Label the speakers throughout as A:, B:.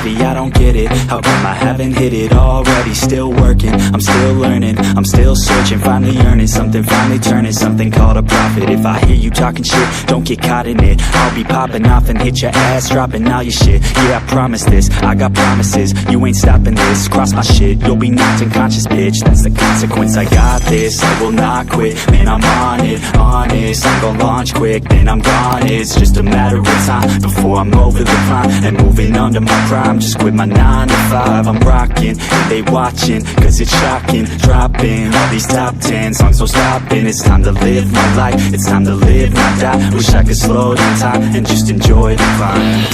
A: baby, I don't get it. How come I haven't hit it already? Still working, I'm still learning, I'm still searching, finally earning something, finally turning something called a profit. If I hear you talking shit, don't get caught in it. I'll be popping off and hit your ass, dropping all your shit. Yeah, I promise this, I got promises. You ain't stopping this, cross my shit, you'll be knocked unconscious, bitch. That's the consequence, I got this, I will not quit. Man, I'm on it, honest, I'm gon' launch quick, then I'm gone. It's just a matter of time before I'm over the climb and moving under my prime. Just quit my 9 to 5, I'm rocking, and they watching, cause it's shocking. Dropping all these top 10 songs, so stopping. It's time to live my life, it's time to live, not die. Wish I could slow down time and just enjoy the climb.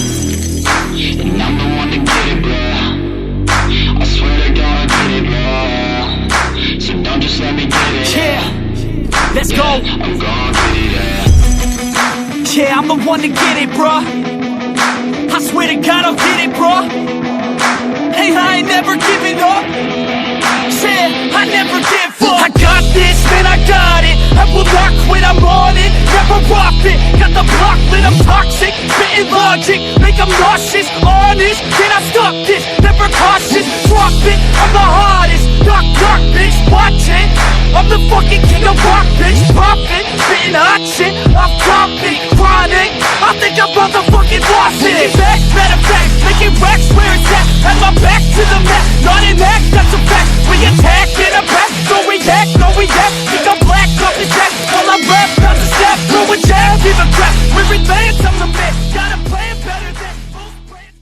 B: And I'm the one to get it, bro. I swear to God I get it, bro. So don't just let me get it.
C: Yeah, let's go.
B: I'm gon' get it, yeah.
C: Yeah, I'm the one to get it, bro. I swear to God I'll get it, bro. Hey, I ain't never giving up. Yeah, I never give up. I got this, man, I got it. I will not quit, I'm on it. Never off it. Got the block lit, I'm toxic. Spitting logic, make them nauseous. Honest, can I stop this? Never cautious, drop it. I'm the hardest. Knock, knock, bitch, watch it. I'm the fucking king of rock, bitch. Poppin', spitting hot shit. I'm topic, chronic. I think I'm motherfucking lost it. Back, matter of fact, making racks where it's at. Had my back to the mat, not an act, that's a fact. We attack in a back, no react, no react. Think I'm black, off his back. While I rap, not to step, throw a jab, give a crap. We're advanced, I'm the man. Got a plan better than most brands.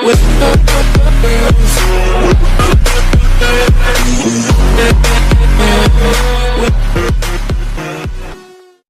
B: With